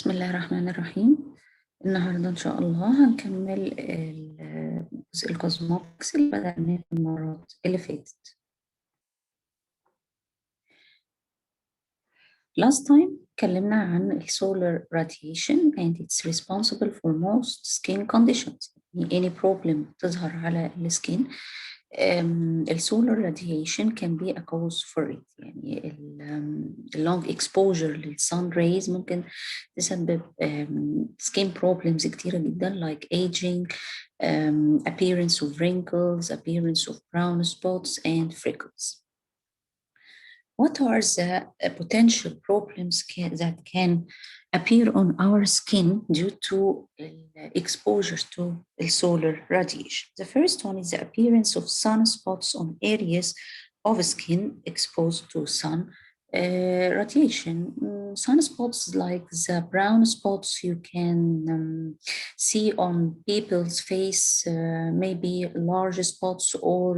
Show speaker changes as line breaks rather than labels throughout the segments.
بسم الله الرحمن الرحيم. النهاردة إن شاء الله هنكمل جزء الكوزموبكس اللي بدأناه في المرات اللي فاتت. Last time اتكلمنا عن ال solar radiation and it's responsible for most skin conditions. Any problem تظهر على السكين ال solar radiation can be a cause for it. يعني ال long exposure لل sun rays ممكن تسبب skin problems كتيرة جدا like aging, appearance of wrinkles, appearance of brown spots and freckles. What are the potential problems that can appear on our skin due to exposure to solar radiation? The first one is the appearance of sunspots on areas of skin exposed to sun radiation. Sunspots like the brown spots you can see on people's face, maybe large spots or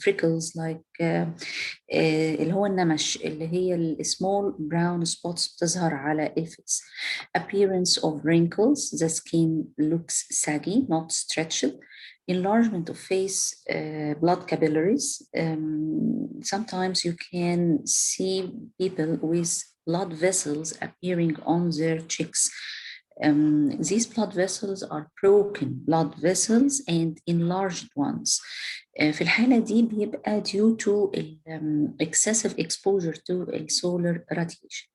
freckles like اللي هو النمش اللي هي ال small brown spots بتظهر على الفيس. Appearance of wrinkles, the skin looks saggy, not stretched. Enlargement of face, blood capillaries. Sometimes you can see people with blood vessels appearing on their cheeks. These blood vessels are broken blood vessels and enlarged ones. في الحالة دي بيبقى due to excessive exposure to solar radiation.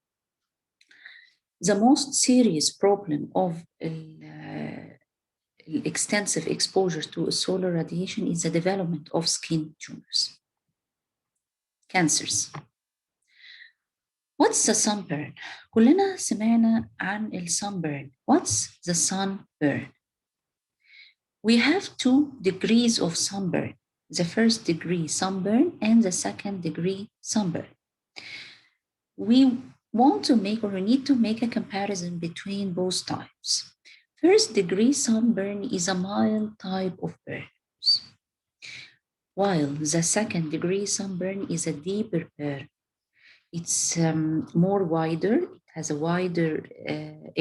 The most serious problem of extensive exposure to solar radiation is the development of skin tumors, cancers. What's the sunburn? كلنا سمعنا عن sunburn. What's the sunburn? We have 2 degrees of sunburn. The first degree sunburn and the second degree sunburn. We want to make, or we need to make a comparison between both types. First degree sunburn is a mild type of burns, while the second degree sunburn is a deeper burn. It's more wider, it has a wider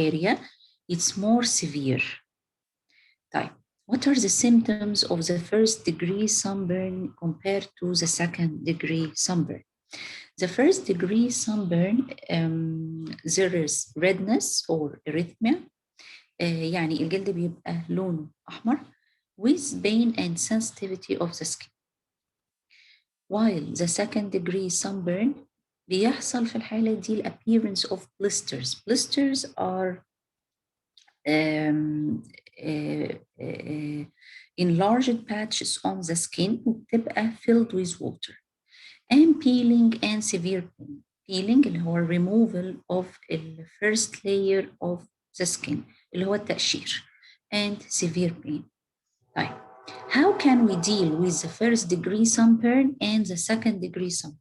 area, it's more severe. Type. What are the symptoms of the first degree sunburn compared to the second degree sunburn? The first degree sunburn, there is redness or erythema. يعني الجلد بيبقى لونه أحمر with pain and sensitivity of the skin. While the second degree sunburn بيحصل في الحالة دي ال appearance of blisters. Blisters are enlarged patches on the skin وبتبقى filled with water. And peeling and severe pain. Peeling اللي هو removal of the first layer of the skin اللي هو التقشير. And severe pain. طيب. How can we deal with the first degree sunburn and the second degree sunburn?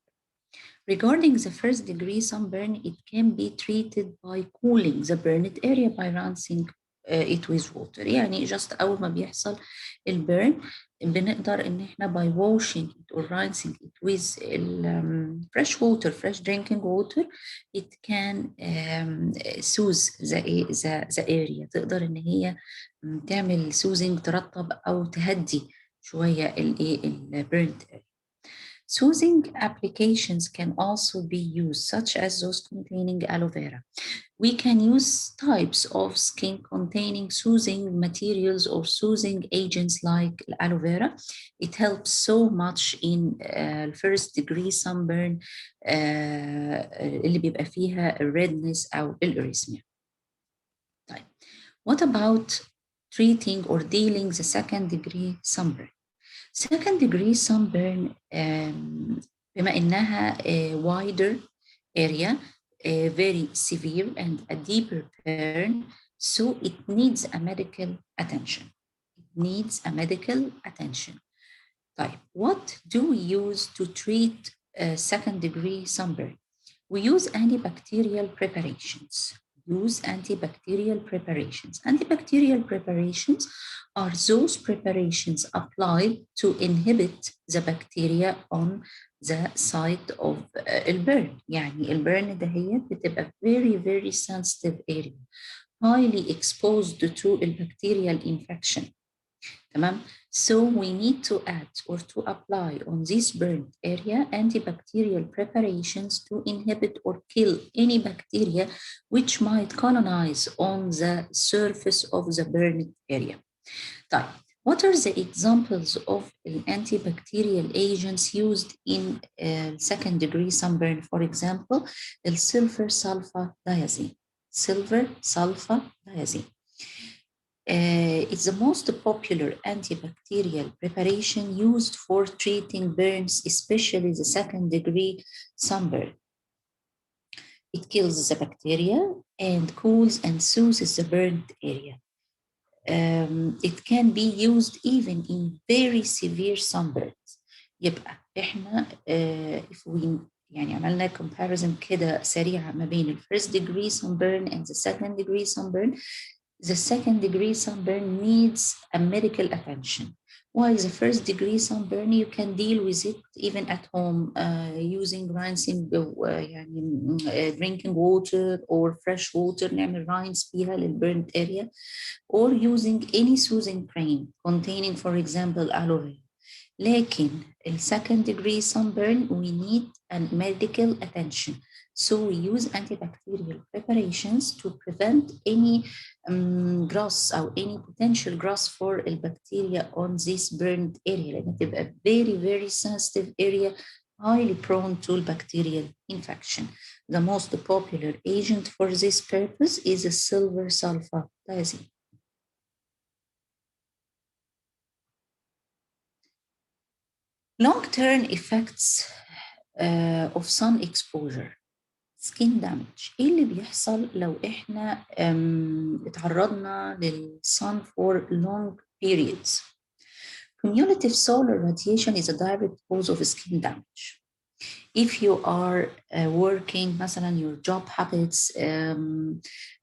Regarding the first degree sunburn, it can be treated by cooling the burned area by rinsing it with water. يعني just أول ما بيحصل البرن بنقدر إن إحنا by washing it or rinsing it with fresh water, fresh drinking water, it can soothe the area. تقدر إن هي تعمل soothing ترطب أو تهدي شوية البرنed area. Soothing applications can also be used, such as those containing aloe vera. We can use types of skin containing soothing materials or soothing agents like aloe vera. It helps so much in first degree sunburn اللي بيبقى فيها redness أو erythema. طيب. What about treating or dealing the second degree sunburn? Second degree sunburn بما إنها wider area, very severe and a deeper burn, so it needs a medical attention. It needs a medical attention. طيب, what do we use to treat second degree sunburn? We use antibacterial preparations, use antibacterial preparations. Antibacterial preparations are those preparations applied to inhibit the bacteria on the site of البرن. يعني البرن دهيت بتبقى very very sensitive area, highly exposed to bacterial infection. تمام. So we need to add or to apply on this burned area antibacterial preparations to inhibit or kill any bacteria which might colonize on the surface of the burned area. طيب, what are the examples of antibacterial agents used in second degree sunburn? For example, the silver sulfadiazine. Silver sulfadiazine. It's the most popular antibacterial preparation used for treating burns, especially the second degree sunburn. It kills the bacteria and cools and soothes the burned area. It can be used even in very severe sunburns. يبقى احنا if we يعني عملنا comparison كده سريعة ما بين first degree sunburn and the second degree sunburn. The second degree sunburn needs a medical attention, while the first degree sunburn you can deal with it even at home using rinsing drinking water or fresh water نعمل rinse فيها للburnt area, or using any soothing cream containing for example aloe vera. لكن in second degree sunburn we need a medical attention. So we use antibacterial preparations to prevent any growth or any potential growth for the bacteria on this burned area. لأنها تبقى very very sensitive area, highly prone to bacterial infection. The most popular agent for this purpose is a silver sulfadiazine. Long-term effects of sun exposure. Skin damage. ايه اللي بيحصل لو احنا اتعرضنا للsun for long periods? Cumulative solar radiation is a direct cause of skin damage. If you are working مثلا your job habits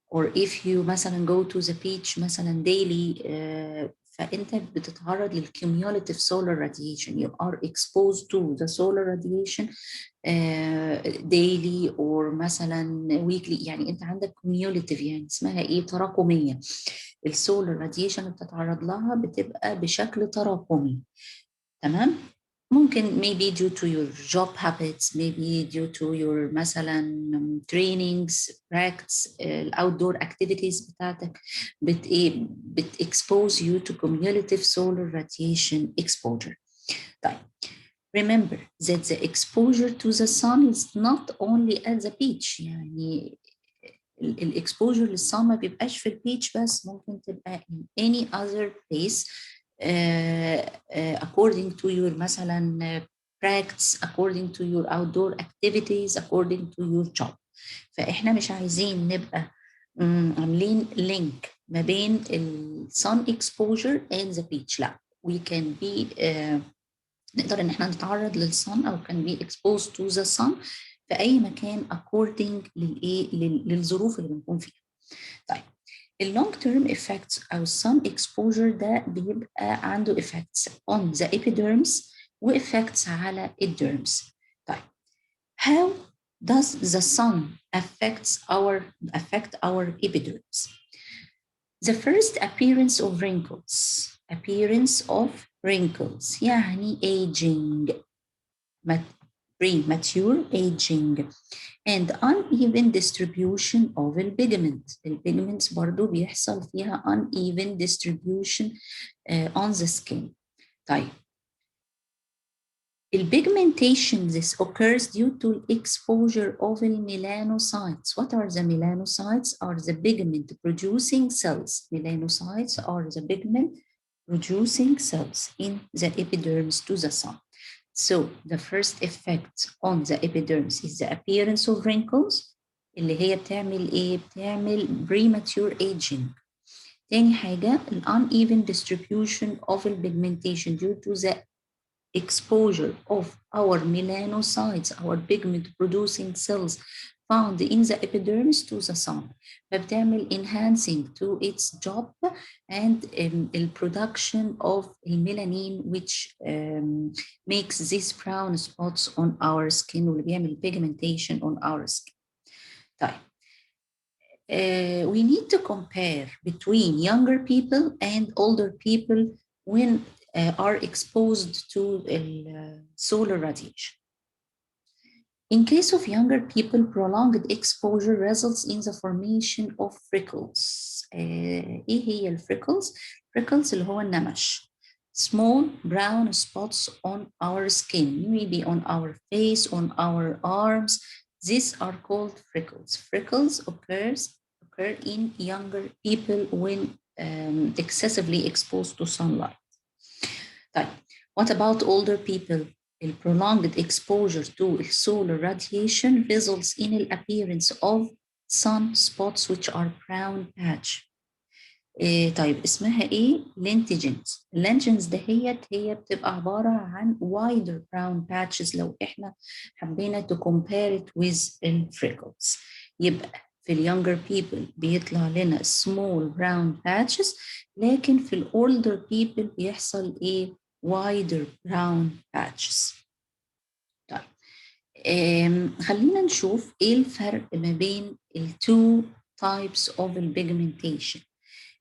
or if you مثلا go to the beach مثلا daily فأنت بتتعرض للcumulative solar radiation. You are exposed to the solar radiation daily or مثلا weekly. يعني أنت عندك cumulative يعني اسمها إيه تراكمية. السولار راديشن اللي بتتعرض لها بتبقى بشكل تراكمي. تمام؟ ممكن maybe due to your job habits, maybe due to your مثلا trainings, practice, outdoor activities بتاعتك expose you to cumulative solar radiation exposure. طيب, remember that the exposure to the sun is not only at the beach. يعني الاكسبوجر للصن ما بيبقاش في البيتش بس, ممكن تبقى in any other place according to your مثلا practice, according to your outdoor activities, according to your job. فإحنا مش عايزين نبقى عاملين link ما بين sun exposure and the beach. لا, we can be نقدر إن إحنا نتعرض للصن أو can be exposed to the sun في أي مكان according للظروف اللي بنكون فيها. طيب, long term effects أو sun exposure ده بيبقى عنده effects on the epidermis و effects على الderms. طيب, how does the sun affect our epidermis? The first appearance of wrinkles يعني aging, premature aging, and uneven distribution of البيجمنت. البيجمنتس برضو بيحصل فيها uneven distribution on the skin. طيب, الpigmentation this occurs due to exposure of melanocytes. What are the melanocytes? Are the pigment producing cells. Melanocytes are the pigment producing cells in the epidermis to the sun. So the first effect on the epidermis is the appearance of wrinkles اللي هي بتعمل ايه؟ بتعمل premature aging. تاني حاجة uneven distribution of the pigmentation due to the exposure of our melanocytes, our pigment producing cells found in the epidermis to the sun. فبتعمل enhancing to its job and the production of melanin, which makes these brown spots on our skin واللي بيعمل pigmentation on our skin. طيب. We need to compare between younger people and older people when are exposed to solar radiation. In case of younger people, prolonged exposure results in the formation of freckles. إيه هي الفريكلز؟ freckles اللي هو النمش. Small brown spots on our skin, maybe on our face, on our arms. These are called freckles. Freckles occur in younger people when excessively exposed to sunlight. طيب, what about older people? The prolonged exposure to solar radiation results in the appearance of sunspots which are brown patch. طيب اسمها ايه؟ لينتجنز. اللينتجنز دهيت هي بتبقى عبارة عن wider brown patches لو احنا حبينا to compare it with الفريكلز. يبقى في اليونجر people بيطلع لنا small brown patches، لكن في الأولدر people بيحصل ايه؟ wider brown patches. طيب خلينا نشوف ايه الفرق ما بين two types of pigmentation.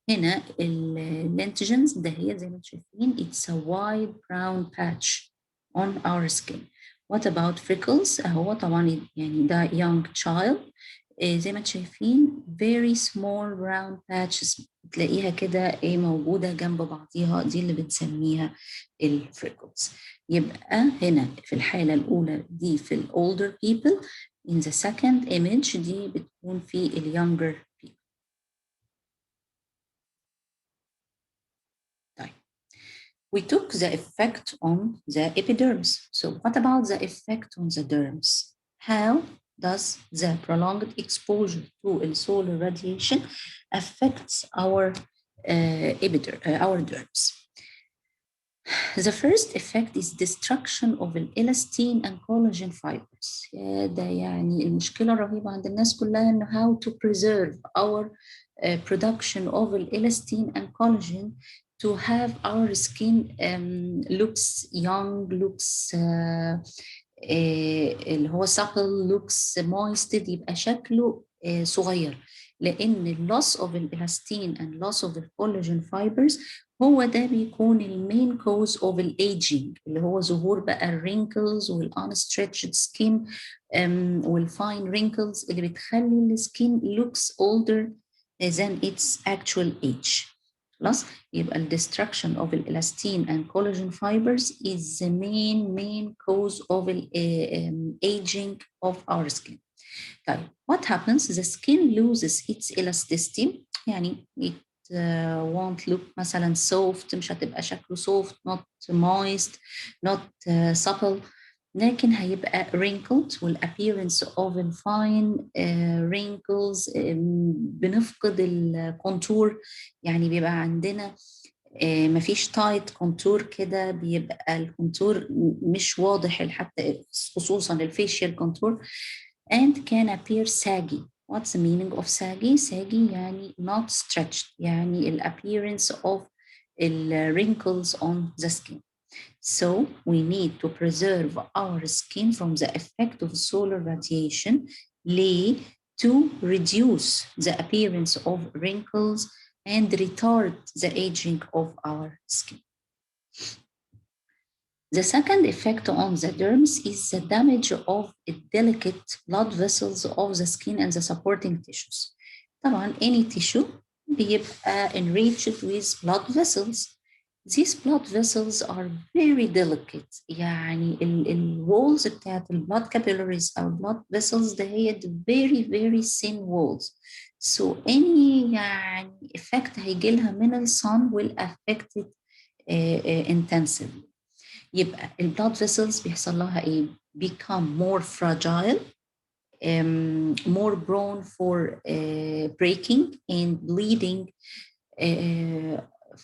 هنا اللينتجنز ده هي زي ما انتم شايفين it's a wide brown patch on our skin. What about freckles؟ هو طبعا يعني ده young child. زي ما انتم شايفين very small brown patches تلاقيها كده ايه موجودة جنب بعضيها، دي اللي بنسميها الفريكلز. يبقى هنا في الحالة الأولى دي في ال older people. In the second image دي بتكون في ال younger people. طيب. We took the effect on the epidermis. So what about the effect on the dermis? How does the prolonged exposure to solar radiation affects our our dermis? The first effect is destruction of elastin and collagen fibers. ده يعني المشكلة الرهيبة عند الناس كلها إنه how to preserve our production of elastin and collagen to have our skin looks young, looks اللي هو supple, looks moist، يبقى شكله صغير، لأن loss of elastin and loss of the collagen fibers هو ده بيكون المين كوز اوف الايجينج، اللي هو ظهور بقى الرينكلز والانستريتشد سكين والفاين رينكلز اللي بتخلي السكين looks older than its actual age. خلاص، يبقى ال destruction of elastin and collagen fibers is the main cause of aging of our skin. طيب what happens? The skin loses its elasticity، يعني won't look مثلا soft، مش هتبقى شكله soft، not moist، not supple، لكن هيبقى wrinkled والappearance of fine wrinkles. بنفقد الكونتور، يعني بيبقى عندنا مفيش تايت كونتور كده، بيبقى الكونتور مش واضح حتى خصوصا الفيشيال كونتور and can appear saggy. What's the meaning of saggy? Saggy يعني not stretched، يعني the appearance of the wrinkles on the skin. So we need to preserve our skin from the effect of solar radiation to reduce the appearance of wrinkles and retard the aging of our skin. The second effect on the dermis is the damage of the delicate blood vessels of the skin and the supporting tissues. طبعا any tissue بيبقى enriched with blood vessels. These blood vessels are very delicate، يعني walls بتاعت blood capillaries أو blood vessels ده هي very very thin walls. So any يعني effect هيجي لها من sun will affect it intensively. يبقى blood vessels بيحصل لها ايه؟ become more fragile, more prone for breaking and bleeding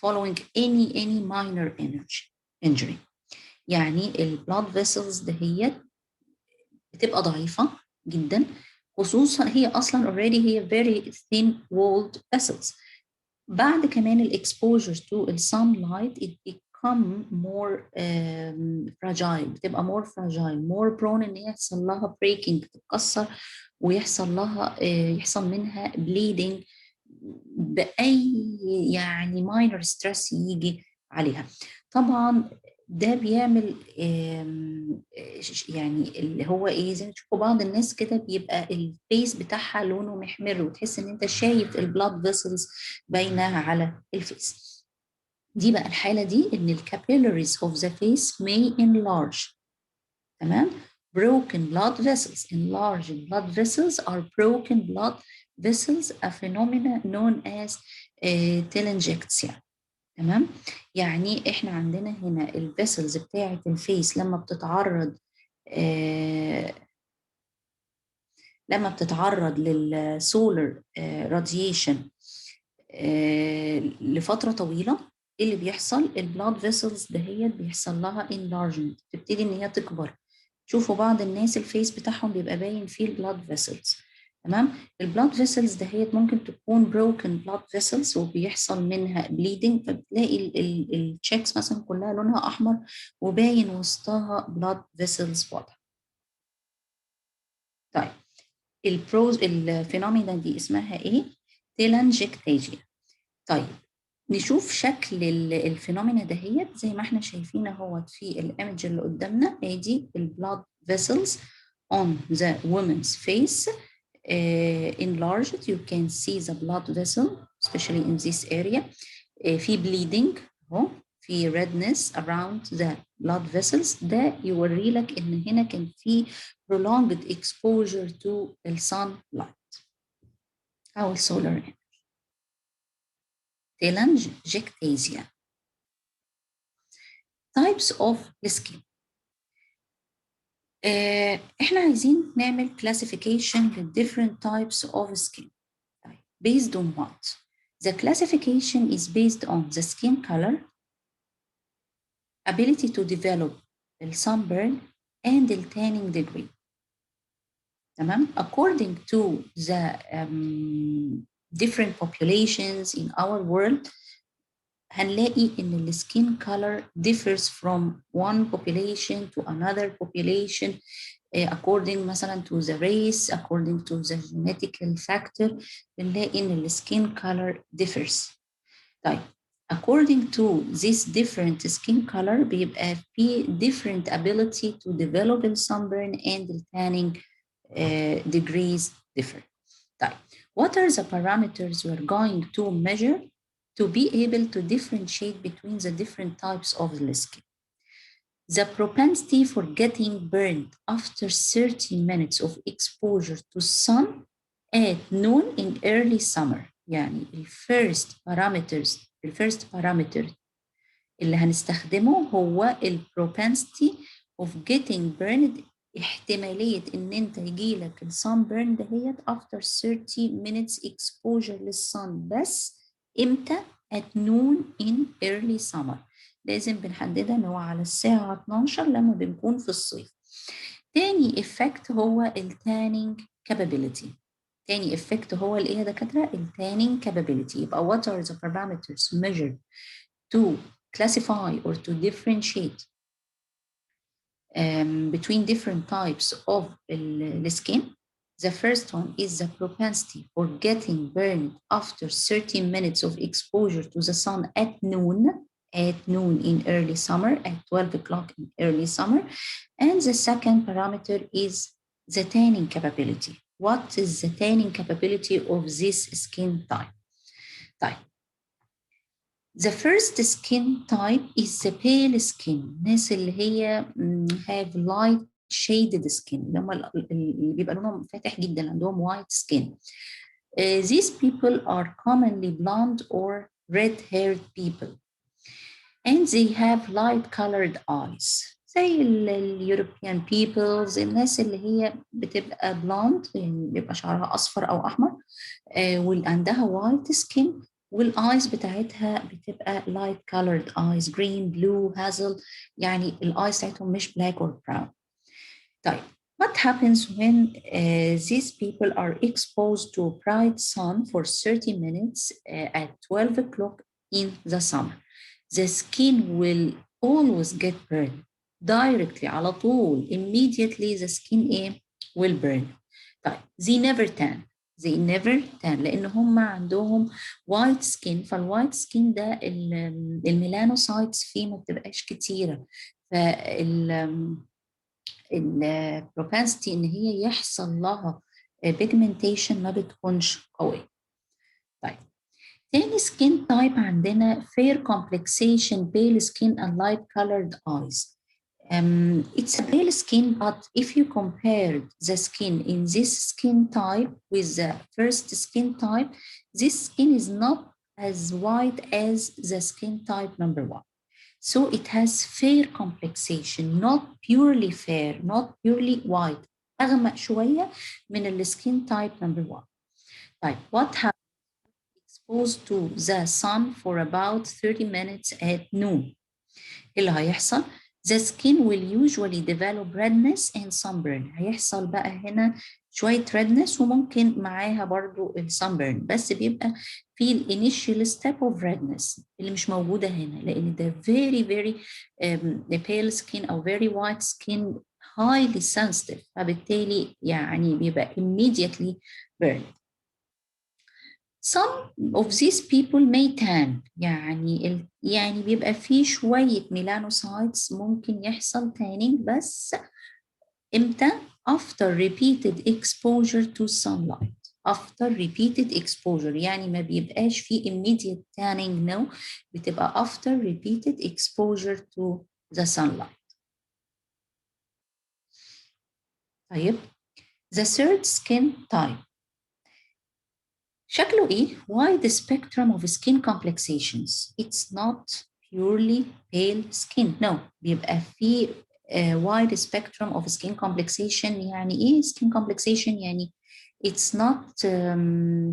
following any minor injury. يعني blood vessels دهيت بتبقى ضعيفة جدا خصوصا هي اصلا already هي very thin walled vessels. بعد كمان الاكسبوجر تو الsunlight it become more fragile، بتبقى more fragile more prone ان يحصل لها breaking، تتكسر ويحصل لها يحصل منها bleeding بأي يعني minor stress يجي عليها. طبعا ده بيعمل يعني اللي هو ايه، زي ما تشوفوا بعض الناس كده بيبقى الفيس بتاعها لونه محمر وتحس ان انت شايف البلاد فيسلز باينه على الفيس. دي بقى الحاله دي ان الكابيلاريز اوف ذا فيس may enlarge. تمام. broken blood vessels enlarged blood vessels are broken blood vessels a phenomena known as telangiectasia. تمام. يعني احنا عندنا هنا الفيسلز بتاعه الفيس لما بتتعرض للسولار راديشن لفتره طويله، ايه اللي بيحصل؟ البلاد فيسلز دهيت بيحصل لها enlargement، تبتدي ان هي تكبر. شوفوا بعض الناس الفيس بتاعهم بيبقى باين فيه البلاد فيسلز. تمام. البلاد فيسلز دهيت ممكن تكون broken blood vessels وبيحصل منها bleeding، فبتلاقي التشيكس مثلا كلها لونها احمر وباين وسطها blood vessels واضحه. طيب الفينومينا دي اسمها ايه؟ تيلانجيكتاجيا. طيب نشوف شكل الفينومينا دهيت زي ما احنا شايفين اهوت في الايمج اللي قدامنا. ادي البلاد فيسلز on the woman's face enlarged. You can see the blood vessel especially in this area. في bleeding اهو، في redness around the blood vessels. ده يوري لك ان هنا كان في prolonged exposure to the sunlight او السولار energy. telangiectasia. types of skin. احنا عايزين نعمل classification لل different types of skin. Based on what? The classification is based on the skin color, ability to develop the sunburn, and the tanning degree. تمام. According to the different populations in our world هنلاقي إن ال skin color differs from one population to another population according مثلا to the race, according to the genetical factor. بنلاقي إن ال skin color differs. طيب according to this different skin color بيبقى في different ability to develop the sunburn and the tanning degrees differ. طيب what are the parameters we're going to measure to be able to differentiate between the different types of the skin? The propensity for getting burned after 30 minutes of exposure to sun at noon in early summer. يعني الفيرست parameter اللي هنستخدمه هو propensity of getting burned، احتمالية ان انت يجيلك sunburn دهيت after 30 minutes exposure للsun. بس امتى؟ at noon in early summer. لازم بنحددها ان هو على الساعة 12 لما بنكون في الصيف. تاني effect هو tanning capability. تاني effect هو الايه يا دكاترة؟ tanning capability. يبقى what are the parameters measured to classify or to differentiate between different types of the skin? The first one is the propensity for getting burned after 30 minutes of exposure to the sun at noon in early summer, at 12 o'clock in early summer. And the second parameter is the tanning capability. What is the tanning capability of this skin type? The first skin type is the pale skin. الناس اللي هي have light shaded skin، اللي هم اللي بيبقى لونهم فاتح جدا، عندهم white skin. These people are commonly blonde or red-haired people. And they have light colored eyes. زي اليوروبيان peoples، الناس اللي هي بتبقى blonde يعني بيبقى شعرها أصفر أو أحمر وعندها white skin، والايز بتاعتها بتبقى light colored eyes green blue hazel، يعني الايز بتاعتهم مش black or brown. طيب What happens when these people are exposed to bright sun for 30 minutes at 12 o'clock in the summer? The skin will always get burned directly على طول. Immediately the skin will burn. طيب they never tan. They never tan لأن هم عندهم white skin. فالوايت سكين ده الميلانوسايتس فيه ما بتبقاش كتيرة. البروبنسيتي ان هي يحصل لها بيجمنتيشن ما بتكونش قوية. طيب تاني سكين تايب عندنا fair complexation, pale skin and light colored eyes. It's a pale skin, but if you compare the skin in this skin type with the first skin type, this skin is not as white as the skin type number one. So it has fair complexation, not purely fair, not purely white. أغمق شوية من السكين type number one. طيب what happens exposed to the sun for about 30 minutes at noon? اللي هيحصل the skin will usually develop redness and sunburn. هيحصل بقى هنا شوية redness وممكن معاها برضو sunburn، بس بيبقى في initial step of redness اللي مش موجودة هنا لأن ده very very pale skin أو very white skin highly sensitive، فبالتالي يعني بيبقى immediately burned. Some of these people may tan. يعني بيبقى فيه شوية ميلانوسايتس ممكن يحصل tanning، بس إمتى؟ After repeated exposure to sunlight. After repeated exposure يعني ما بيبقاش فيه immediate tanning. No، بتبقى after repeated exposure to the sunlight. طيب the third skin type شكله إيه؟ wide spectrum of skin complexations. It's not purely pale skin. No، بيبقى فيه wide spectrum of skin complexation. يعني إيه skin complexation؟ يعني it's not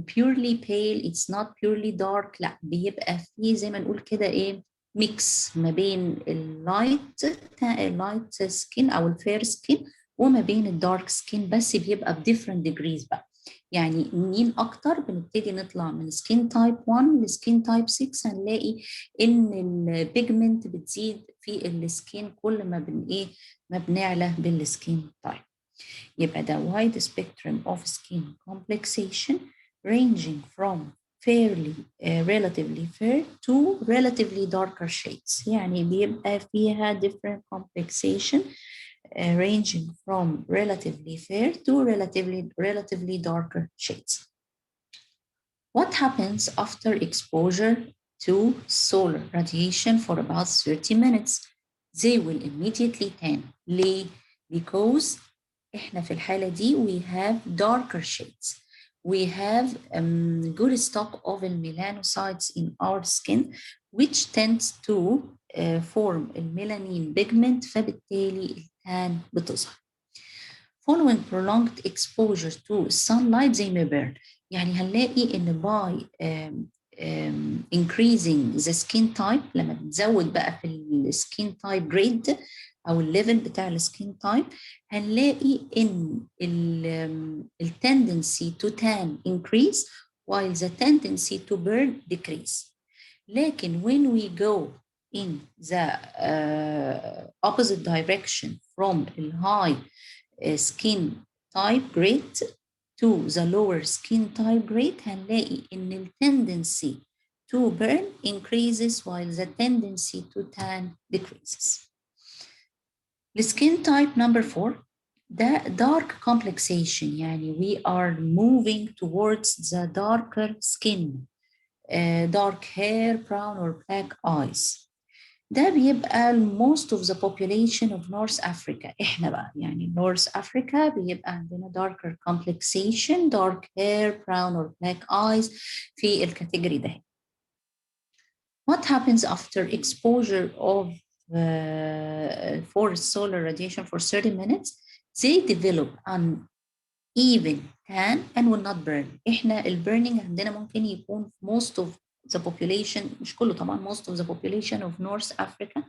purely pale, it's not purely dark. لا، بيبقى فيه زي ما نقول كده إيه ميكس ما بين اللايت سكين أو الفير سكين وما بين الدارك سكين، بس بيبقى ب different degrees بقى. يعني مين اكتر؟ بنبتدي نطلع من سكين تايب 1 لسكين تايب 6 هنلاقي ان البيجمنت بتزيد في السكين كل ما ما بنعلى بالسكين تايب. يبقى ده wide spectrum of skin complexation ranging from fairly relatively fair to relatively darker shades. يعني بيبقى فيها different complexation ranging from relatively fair to relatively darker shades. What happens after exposure to solar radiation for about 30 minutes? They will immediately tan. ليه؟ Because إحنا في الحالة دي we have darker shades. We have good stock of melanocytes in our skin which tends to form الميلانين pigment، فبالتالي التان بتظهر. Following prolonged exposure to sunlight they may burn. يعني هنلاقي إن by increasing the skin type لما بنزود بقى في السكين تايب جريد أو الليفل بتاع السكين تايب هنلاقي إن tendency to tan increase while the tendency to burn decrease. لكن when we go in the opposite direction from the high skin type grade to the lower skin type grade هنلاقي إن tendency to burn increases while the tendency to tan decreases. The skin type number 4 ده dark complexation. يعني we are moving towards the darker skin, dark hair, brown or black eyes. ده بيبقى most of the population of North Africa. إحنا بقى يعني North Africa بيبقى عندنا darker complexation, dark hair, brown or black eyes في الكاتيجوري ده. What happens after exposure of for solar radiation for 30 minutes? They develop an even tan and will not burn. إحنا البرنينج عندنا ممكن يكون most of the population مش كله طبعا most of the population of North Africa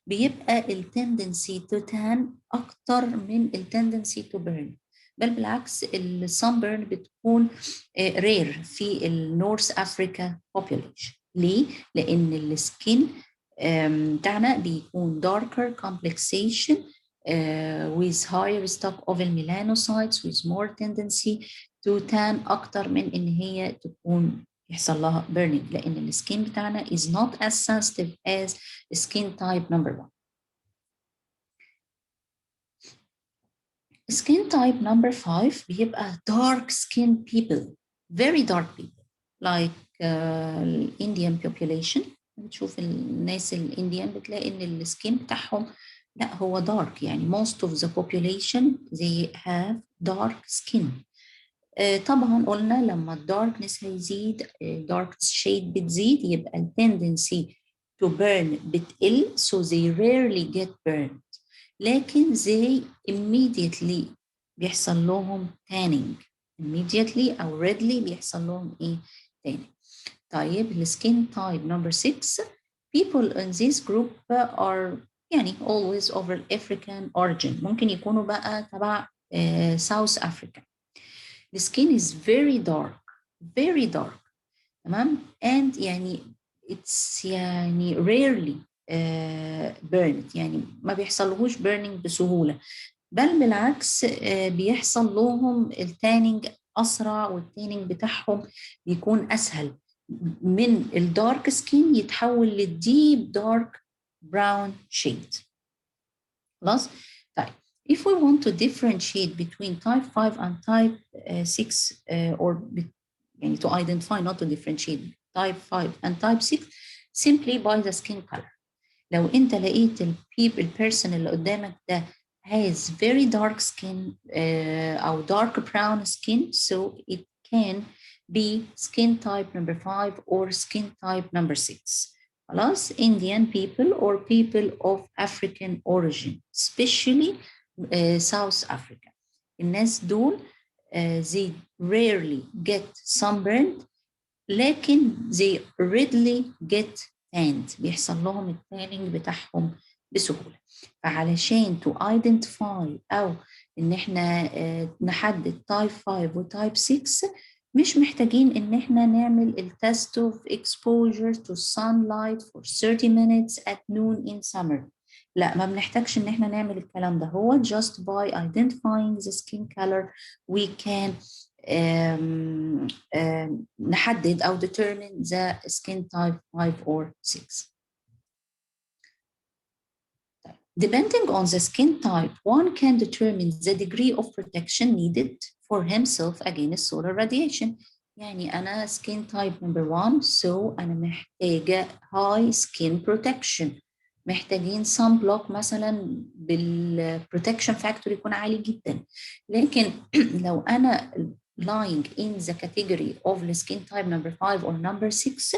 بيبقى التندنسي تو تان أكتر من التندنسي تو بيرن. بل بالعكس السانبرن بتكون رير في النورث أفريكا population. ليه؟ لأن السكين بتاعنا بيكون darker complexation with higher stock of melanocytes with more tendency to tan أكتر من إن هي تكون يحصل لها burning، لأن السكين بتاعنا is not as sensitive as skin type number 1. Skin type number 5 بيبقى dark skin people, very dark people like Indian population. بتشوف الناس الإنديان بتلاقي إن السكين بتاعهم لا هو dark، يعني most of the population they have dark skin. طبعا قلنا لما الداركنس هيزيد dark shade بتزيد يبقى التندنسي to burn بتقل so they rarely get burned، لكن they immediately بيحصل لهم tanning immediately أو readily بيحصل لهم إيه tanning. طيب السكين type number 6 people in this group are يعني always over African origin، ممكن يكونوا بقى تبع South Africa. The skin is very dark very dark تمام and يعني it's يعني rarely burned، يعني ما بيحصلهوش burning بسهولة، بل بالعكس بيحصل لهم التانينج أسرع والتانينج بتاعهم بيكون أسهل، من الدارك سكين يتحول للديب دارك براون شيد. خلاص؟ طيب if we want to differentiate between type 5 and type 6 or يعني to identify not to differentiate type 5 and type 6 simply by the skin color. لو انت لقيت البيرسون اللي قدامك ده has very dark skin or dark brown skin, so it can be skin type number 5 or skin type number 6. خلاص Indian people or people of African origin, especially South Africa. الناس دول they rarely get sunburned لكن they readily get tanned، بيحصل لهم التانينج بتاعهم بسهولة. فعلشان to identify أو إن إحنا نحدد type 5 و type 6 مش محتاجين إن إحنا نعمل التست of exposure to sunlight for 30 minutes at noon in summer. لا ما بنحتاجش إن إحنا نعمل الكلام ده، هو just by identifying the skin color we can نحدد أو determine the skin type 5 or 6. Depending on the skin type, one can determine the degree of protection needed for himself against solar radiation. يعني أنا skin type number 1 so أنا محتاجة high skin protection، محتاجين sun block مثلا بالprotection factor يكون عالي جدا، لكن لو أنا lying in the category of the skin type number 5 or number 6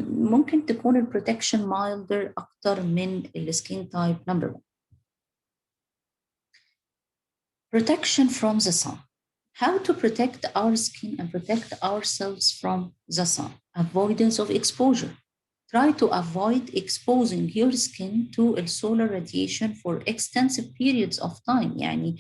ممكن تكون البروتكشن milder أكتر من السكين تايب number 1. Protection from the sun. How to protect our skin and protect ourselves from the sun. Avoidance of exposure. Try to avoid exposing your skin to solar radiation for extensive periods of time. يعني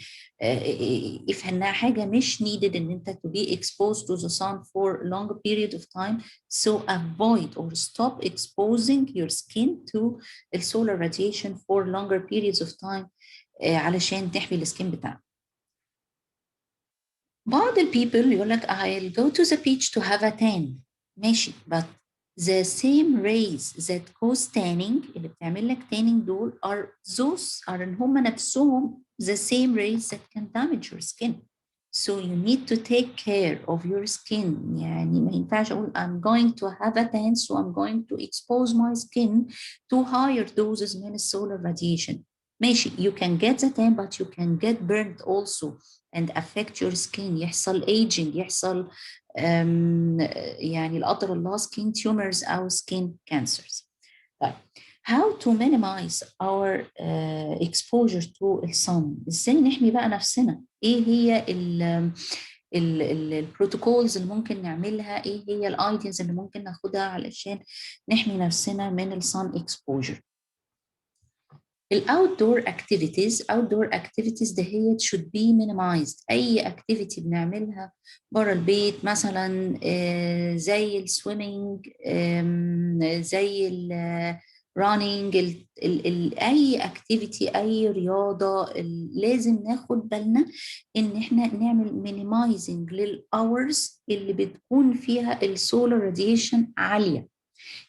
if إنها حاجة مش needed إن أنت to be exposed to the sun for long period of time, so avoid or stop exposing your skin to solar radiation for longer periods of time علشان تحمي السكين بتاعك. بعض people يقول لك I'll go to the beach to have a tan. ماشي but the same rays that cause tanning اللي بتعمل لك tanning دول are إن هم نفسهم the same rays that can damage your skin. So you need to take care of your skin. يعني ما ينفعش أقول I'm going to have a tan so I'm going to expose my skin to higher doses من solar radiation. ماشي you can get the tan but you can get burned also and affect your skin، يحصل aging، يحصل يعني لا قدر الله skin tumors أو skin cancers. طيب how to minimize our exposure to the sun. ازاي نحمي بقى نفسنا؟ ايه هي البروتوكولز اللي ممكن نعملها، ايه هي الايدياز اللي ممكن ناخدها علشان نحمي نفسنا من السان اكسبوجر. الاوتدور اكتيفيتيز، اوتدور اكتيفيتيز ده هي should be minimized. اي اكتيفيتي بنعملها بره البيت مثلا زي السويمنج، زي الرانينج، اي اكتيفيتي، اي رياضه، لازم ناخد بالنا ان احنا نعمل مينيمايزنج للاورز اللي بتكون فيها السولار راديشن عاليه.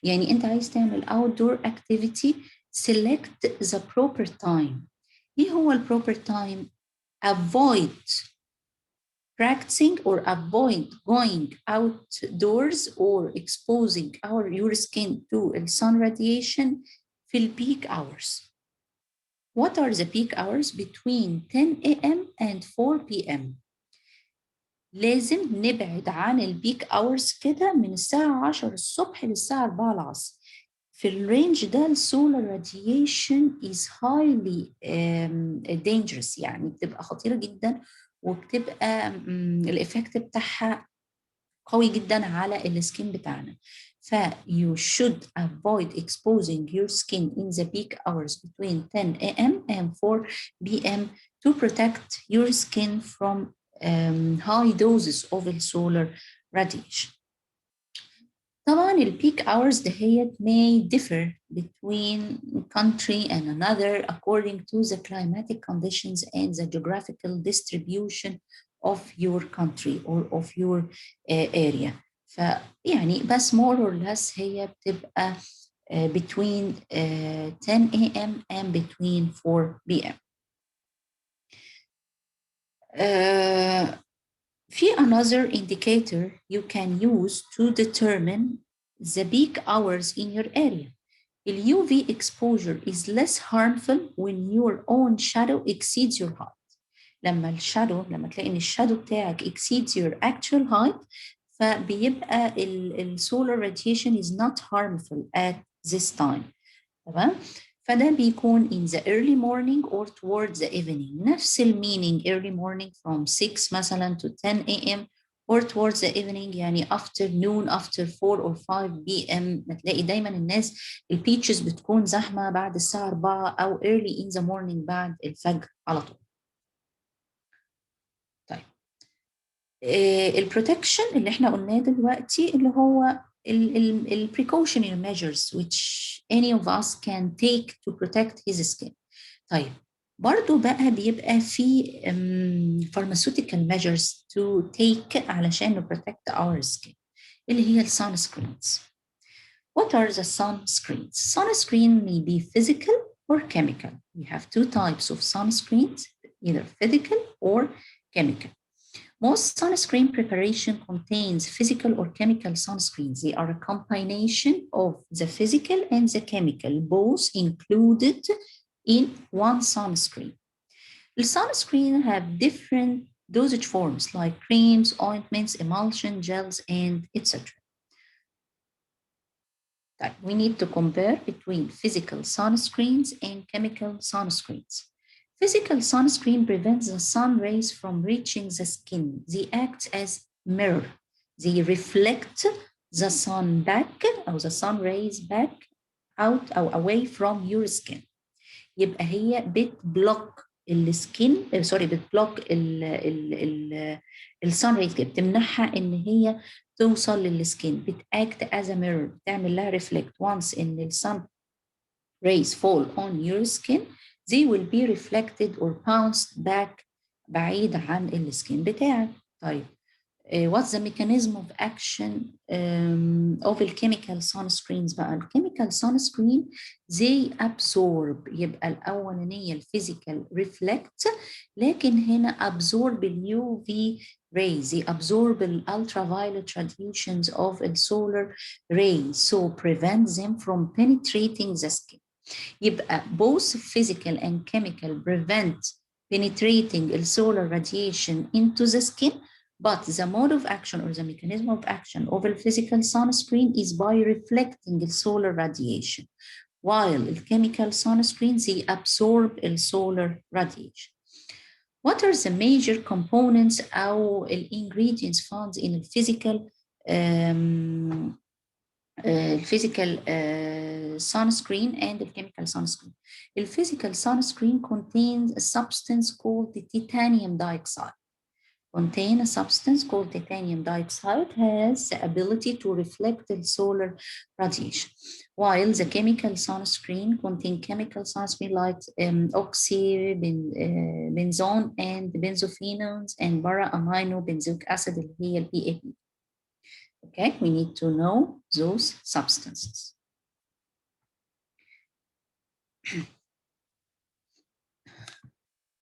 يعني انت عايز تعمل outdoor activity، select the proper time. ايه هو ال proper time؟ avoid practicing or avoid going outdoors or exposing your skin to sun radiation في ال peak hours. What are the peak hours? Between 10 a.m. and 4 p.m. لازم نبعد عن البيك اورز كده من الساعة 10 الصبح للساعة 4 العصر. في الرينج ده السولار راديشن is highly dangerous، يعني بتبقى خطيرة جدا، وبتبقى الإفكت بتاعها قوي جدا على السكين بتاعنا. ف you should avoid exposing your skin in the peak hours between 10 a.m. and 4 p.m. to protect your skin from high doses of solar radiation. طبعا البيك hours دهيت may differ between country and another according to the climatic conditions and the geographical distribution of your country or of your area. فيعني بس more or less هي بتبقى between 10 a.m. and between 4 p.m. في another indicator you can use to determine the peak hours in your area. The UV exposure is less harmful when your own shadow exceeds your height. لما تلاقي ان الشادو بتاعك exceeds your actual height، فبيبقى solar radiation is not harmful at this time. تمام؟ فده بيكون in the early morning or towards the evening. نفس meaning early morning from 6 مثلا to 10 a.m. or towards the evening يعني afternoon after 4 or 5 p.m. هتلاقي دايما الناس البيتشز بتكون زحمة بعد الساعة 4 أو early in the morning بعد الفجر على طول. طيب البروتكشن اللي احنا قلناه دلوقتي اللي هو ال precautionary measures which any of us can take to protect his skin. طيب برضو بقى بيبقى في pharmaceutical measures to take علشان to protect our skin اللي هي sunscreens. What are the sunscreens? Sunscreen may be physical or chemical. We have two types of sunscreens, either physical or chemical. Most sunscreen preparation contains physical or chemical sunscreens. They are a combination of the physical and the chemical, both included in one sunscreen. The sunscreen have different dosage forms like creams, ointments, emulsion, gels, and etc. We need to compare between physical sunscreens and chemical sunscreens. Physical sunscreen prevents the sun rays from reaching the skin. They act as mirror. They reflect the sun back or the sun rays back out or away from your skin. يبقى هي بتبلوك السكين بتبلوك السان ريز، بتمنعها ان هي توصل للسكين. بتاكت as a mirror، بتعمل لها reflect. once ان السان rays fall on your skin they will be reflected or bounced back بعيد عن السكين بتاعك. طيب what's the mechanism of action of the chemical sunscreens بقى؟ الchemical sunscreen they absorb، يبقى الأولانية الفيزيكال reflect، لكن هنا absorb اليو في rays. they absorb the ultraviolet radiations of the solar rays so prevent them from penetrating the skin. يبقى both physical and chemical prevent penetrating the solar radiation into the skin, but the mode of action or the mechanism of action of a physical sunscreen is by reflecting the solar radiation, while the chemical sunscreens they absorb the solar radiation. What are the major components أو ingredients found in physical sunscreen and the chemical sunscreen? The physical sunscreen contains a substance called the titanium dioxide. Contain a substance called titanium dioxide has the ability to reflect the solar radiation, while the chemical sunscreen contain chemical sunscreen like oxybenzone and benzophenols and para-amino benzoic acid اللي هي ال PAP. Okay, we need to know those substances.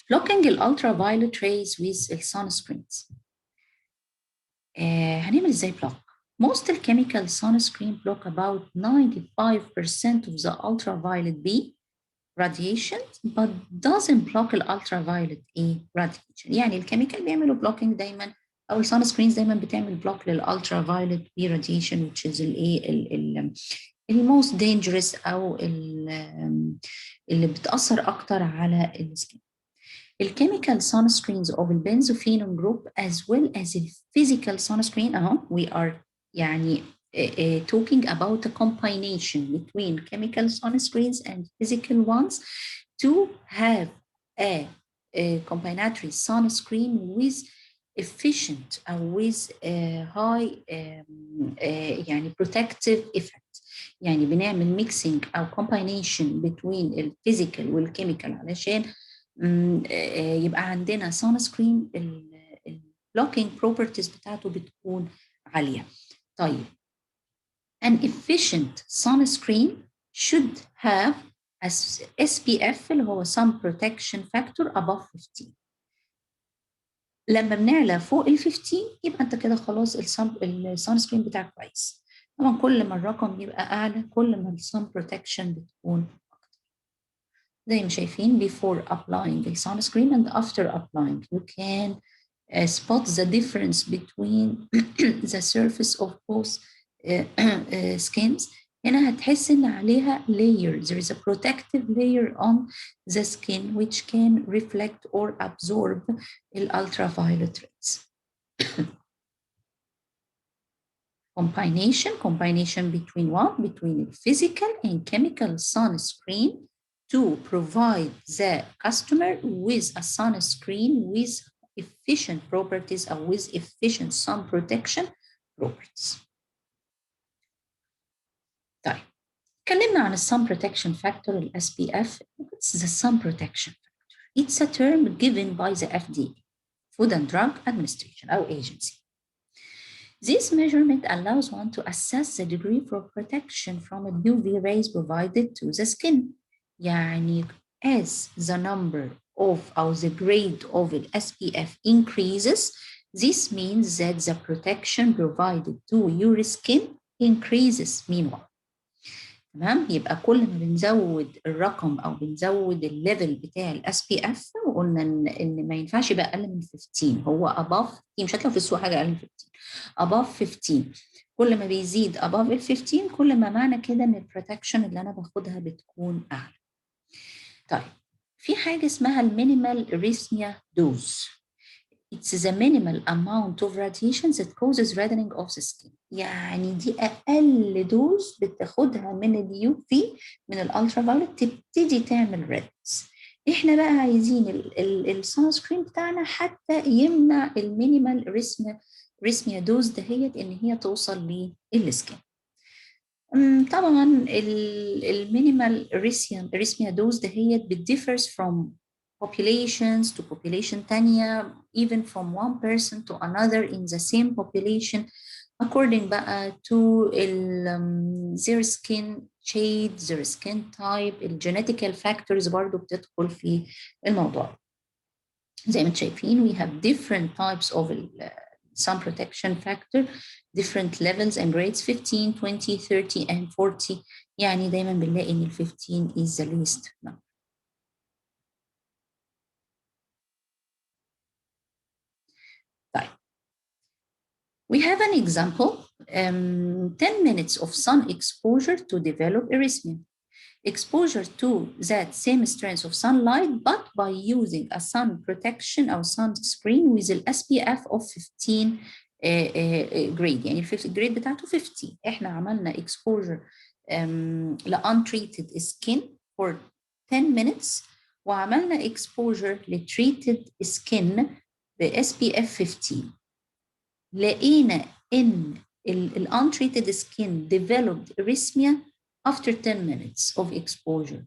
Blocking the ultraviolet rays with sunscreens. هنعمل ازاي block? Most chemical sunscreen block about 95% of the ultraviolet B radiation but doesn't block ultraviolet A radiation. يعني الكيميكال بيعملوا blocking دايما او السانسكرينز دايما بتعمل block للultraviolet B radiation which is ال most dangerous او اللي بتأثر اكتر على السكين. الchemical sunscreens of the benzophenone group as well as the physical sunscreen we are يعني talking about a combination between chemical sunscreens and physical ones to have a combinatory sunscreen with efficient or with high يعني protective effect. يعني بنعمل mixing أو combination between الphysical والchemical علشان يبقى عندنا sunscreen blocking properties بتاعته بتكون عالية. طيب an efficient sunscreen should have SPF اللي هو sun protection factor above 15. لما بنعلى فوق ال 15 يبقى انت كده خلاص السانسكرين بتاعك كويس. طبعا كل ما الرقم يبقى اعلى كل ما الsun protection بتكون اكتر. زي ما شايفين before applying the sunscreen and after applying you can spot the difference between the surface of both skins. هنا هتحس ان عليها layer. There is a protective layer on the skin which can reflect or absorb the ultraviolet rays. Combination between what? Between physical and chemical sunscreen to provide the customer with a sunscreen with efficient properties or with efficient sun protection properties. طيب اتكلمنا عن sun protection factor ال SPF. What's the sun protection factor? It's a term given by the FDA, Food and Drug Administration or agency. This measurement allows one to assess the degree of protection from UV rays provided to the skin. يعني as the number of or the grade of the SPF increases, this means that the protection provided to your skin increases meanwhile. تمام؟ يبقى كل ما بنزود الرقم او بنزود الليفل بتاع الاس بي اف وقلنا ان ما ينفعش يبقى اقل من 15. هو above 15 مش هتلاقوا في السوق حاجه اقل من 15. above 15 كل ما بيزيد above ال 15 كل ما معنى كده ان البروتكشن اللي انا باخدها بتكون اعلى. طيب في حاجه اسمها المينيمال اريثميا دوز. It's the minimal amount of radiation that causes reddening of the skin. يعني دي أقل دوز بتاخدها من اليو في من الالترافايولت تبتدي تعمل ريدز. احنا بقى عايزين السانسكرين بتاعنا حتى يمنع المينيمال ريسميا دوز دهيت ان هي توصل للسكين. طبعا المينيمال ريسميا دوز دهيت differs from populations to population تانية, even from one person to another in the same population according بقى to their skin shade, their skin type, genetical factors برضو بتدخل في الموضوع. زي ما انتم شايفين we have different types of sun protection factor, different levels and grades 15, 20, 30 and 40. يعني دايما بنلاقي ان 15 is the least number. طيب. We have an example, 10 minutes of sun exposure to develop erythema. exposure to that same strength of sunlight but by using a sun protection أو sunscreen with ال SPF of 15 جريد، يعني الجريد بتاعته 50. احنا عملنا exposure ل untreated skin for 10 minutes وعملنا exposure ل treated skin ب SPF 15. لقينا إن ال untreated skin developed erythema after 10 minutes of exposure,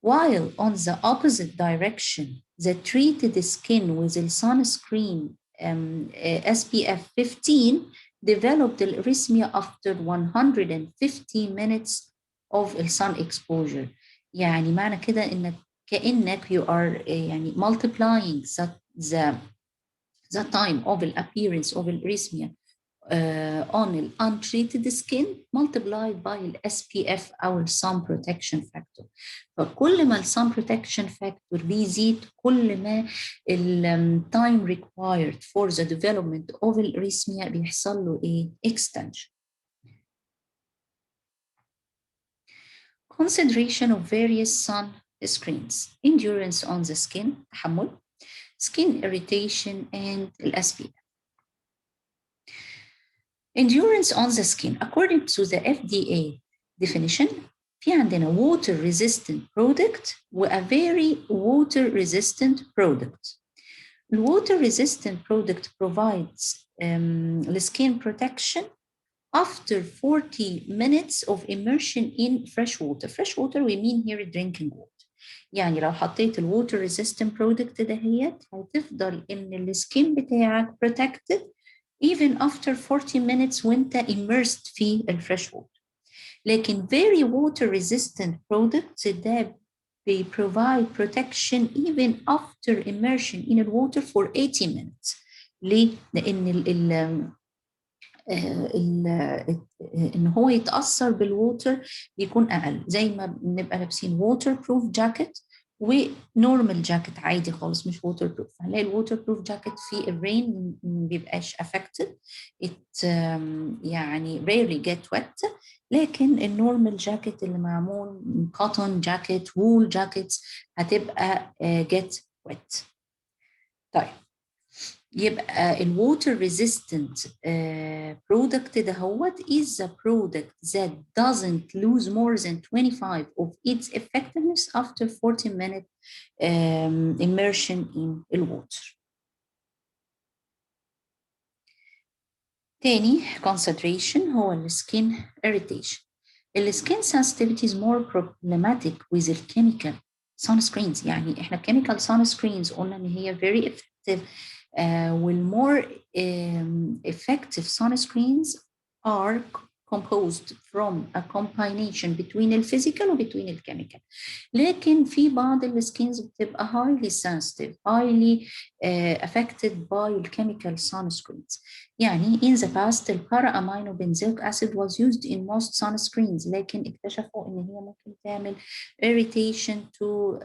while on the opposite direction, the treated skin with the sunscreen SPF 15 developed erythema after 150 minutes of sun exposure. يعني معنى كده إنك كأنك you are يعني multiplying the time of the appearance of erythema on the untreated skin multiplied by the SPF أو sun protection factor. فكل ما sun protection factor بيزيد كل ما time required for the development of erythema بيحصل له إيه؟ extension. Consideration of various sun screens. Endurance on the skin, تحمل, skin irritation, and SPF. Endurance on the skin. According to the FDA definition, في عندنا water resistant product و a very water resistant product. The water resistant product provides the skin protection after 40 minutes of immersion in fresh water. Fresh water we mean here drinking water. يعني لو حطيت ال water resistant product دهيت هتفضل إن السكين بتاعك protected even after 40 minutes وانت immersed في الفريش water. لكن very water resistant products ده they provide protection even after immersion in the water for 80 minutes. ليه؟ لأن ان هو يتاثر بالووتر بيكون اقل، زي ما بنبقى لابسين ووتر بروف جاكيت ونورمال جاكيت عادي خالص مش ووتر بروف. هنلاقي الووتر بروف جاكيت في الرين ما بيبقاش affected يعني rarely get wet، لكن النورمال جاكيت اللي معمول كوتون جاكيت وول جاكيتس هتبقى get wet. طيب يبقى ال water resistant product دهوت is a product that doesn't lose more than 25 of its effectiveness after 40 minute immersion in the water. تاني consideration هو ال skin irritation. ال skin sensitivity is more problematic with the chemical sunscreens. يعني احنا chemical sunscreens قلنا ان هي very effective. والmore effective sunscreens are composed from a combination between the physical and between the chemical. لكن في بعض السكينز بتبقى highly sensitive, highly affected by the chemical sunscreens. يعني in the past البارا-امينو benzoic acid was used in most sunscreens، لكن اكتشفوا ان هي ممكن تعمل irritation to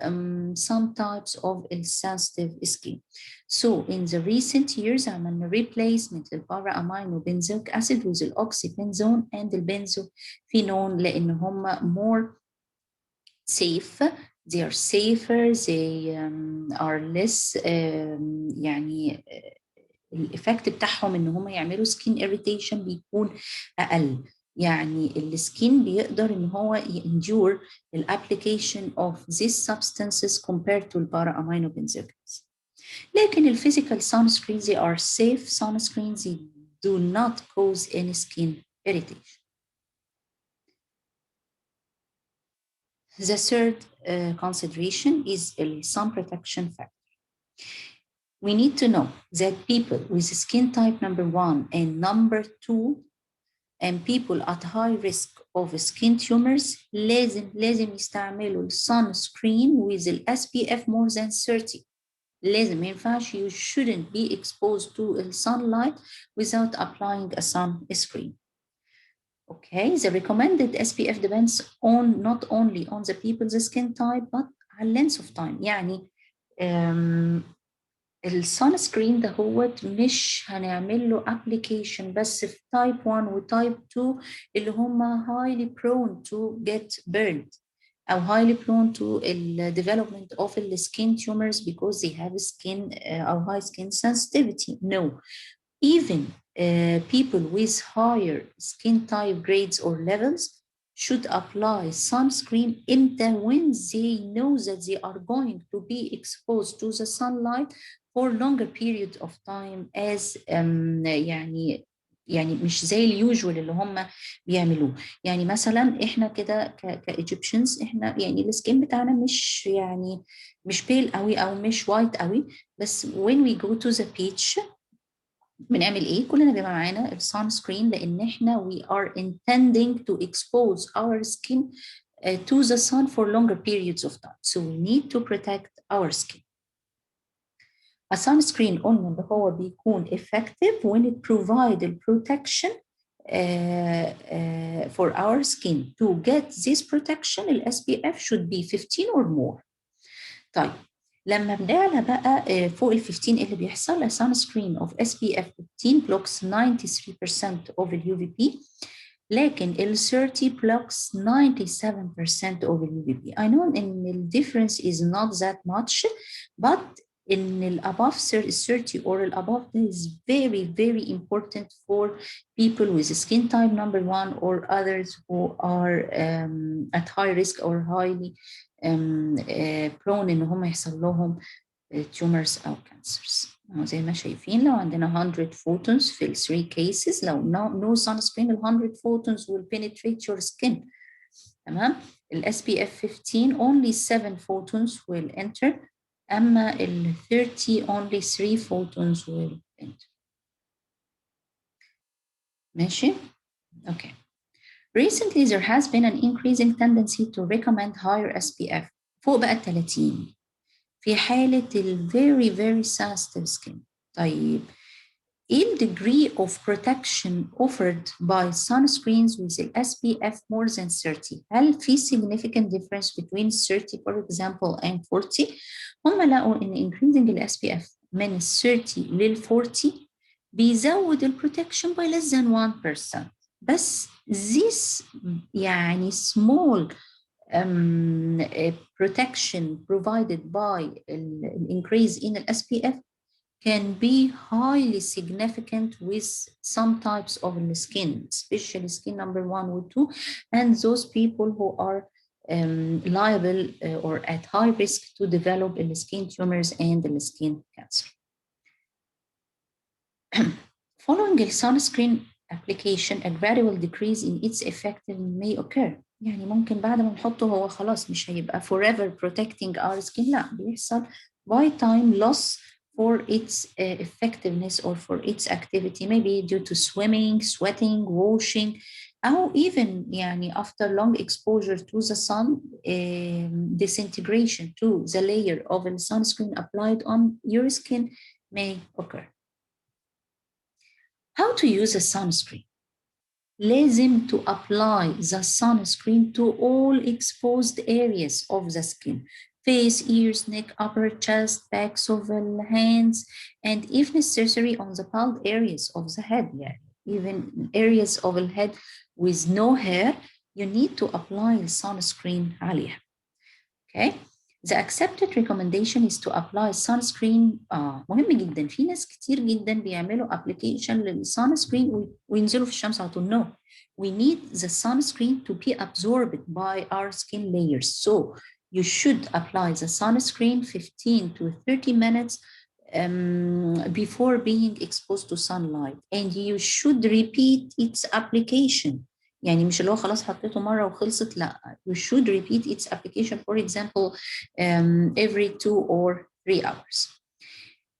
some types of sensitive skin. So in the recent years عملنا replacement البارا-امينو benzoic acid with الأوكسيبنزون and البنزوفينون لأن هم more safe. They are safer, they are less يعني الإفكت بتاعهم إن هم يعملوا skin irritation بيكون أقل. يعني السكين بيقدر إن هو endure the application of these substances compared to البارا-امينو benzoic acid. لكن الفيزيكال sunscreens they are safe sunscreens, they do not cause any skin irritation. The third consideration is the sun protection factor. We need to know that people with skin type number 1 and number 2 and people at high risk of skin tumors لازم يستعملوا sunscreen with the SPF more than 30. لازم ما ينفعش you shouldn't be exposed to sunlight without applying a sunscreen. Okay, the recommended SPF depends on not only on the people's skin type but على length of time. يعني السان سكرين ده هو مش هنعمل له ابلكيشن بس في تايب 1 وتايب 2 اللي هم highly prone to get burned أو highly prone to the development of the skin tumors because they have skin or high skin sensitivity. No, even people with higher skin type grades or levels should apply sunscreen إمتى when they know that they are going to be exposed to the sunlight for longer period of time as يعني مش زي اليوجوال اللي هم بيعملوه. يعني مثلا احنا كده كايجيبشنز احنا يعني السكين بتاعنا مش يعني مش بيل قوي او مش وايت قوي، بس when we go to the beach بنعمل ايه؟ كلنا بيبقى معانا السان سكرين لان احنا we are intending to expose our skin to the sun for longer periods of time. So we need to protect our skin. A sunscreen قلنا اللي هو بيكون effective when it provide the protection for our skin. To get this protection ال SPF should be 15 or more. طيب لما بنعلى بقى فوق ال 15 اللي بيحصل sunscreen of SPF 15 blocks 93% of ال UVB لكن ال 30 blocks 97% of ال UVB. I know ان ال difference is not that much, but in ال above 30 or ال above is very very important for people with skin type number 1 or others who are at high risk or highly prone ان هم يحصل لهم tumors او cancers. زي ما شايفين لو عندنا 100 photons في ال 3 cases لو no sunscreen ال 100 photons will penetrate your skin. تمام. ال SPF 15 only 7 photons will enter اما ال 30 only 3 photons will enter. ماشي؟ Okay. Recently, there has been an increasing tendency to recommend higher SPF فوق بقى 30 في حالة ال very very sensitive skin. طيب إيه degree of protection offered by sunscreens with the SPF more than 30؟ هل في significant difference between 30 for example and 40؟ هم لقوا إن increasing ال SPF من 30 لل 40 بيزود ال protection by less than 1%. بس this يعني small protection provided by an increase in the SPF can be highly significant with some types of the skin, especially skin number 1 or 2, and those people who are liable or at high risk to develop the skin tumors and the skin cancer. Following the sunscreen application, a gradual decrease in its effectiveness may occur. يعني ممكن بعد ما نحطه هو خلاص مش هيبقى forever protecting our skin، لا بيحصل by time loss for its effectiveness or for its activity, maybe due to swimming, sweating, washing, أو even يعني after long exposure to the sun, disintegration to the layer of the sunscreen applied on your skin may occur. How to use a sunscreen? لازم to apply the sunscreen to all exposed areas of the skin. Face, ears, neck, upper chest, backs of the hands, and if necessary on the bald areas of the head. Yeah. Even areas of the head with no hair, you need to apply the sunscreen عليها. Okay? The accepted recommendation is to apply sunscreen. مهم جدا، في ناس كتير جدا بيعملوا application للsunscreen وينزلوا في الشمس على طول. No, we need the sunscreen to be absorbed by our skin layers. So you should apply the sunscreen 15 to 30 minutes before being exposed to sunlight, and you should repeat its application. يعني مش اللي هو خلاص حطيته مرة وخلصت، لا. You should repeat its application, for example, every 2 or 3 hours.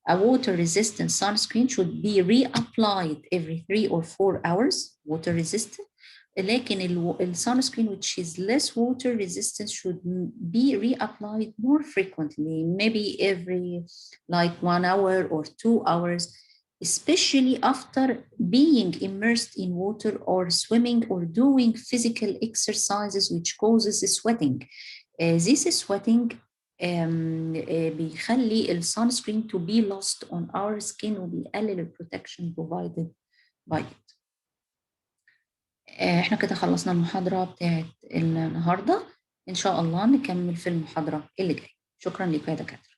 A water-resistant sunscreen should be reapplied every 3 or 4 hours, water-resistant. لكن the sunscreen which is less water-resistant should be reapplied more frequently, maybe every like 1 hour or 2 hours, especially after being immersed in water or swimming or doing physical exercises which causes sweating. This sweating بيخلّي الsunscreen to be lost on our skin وبيقلل الprotection provided by it. إحنا كده خلّصنا المحاضرة بتاعة النهارده، إن شاء الله نكمّل في المحاضرة اللي جاية. شكرًا ليكم يا دكاترة.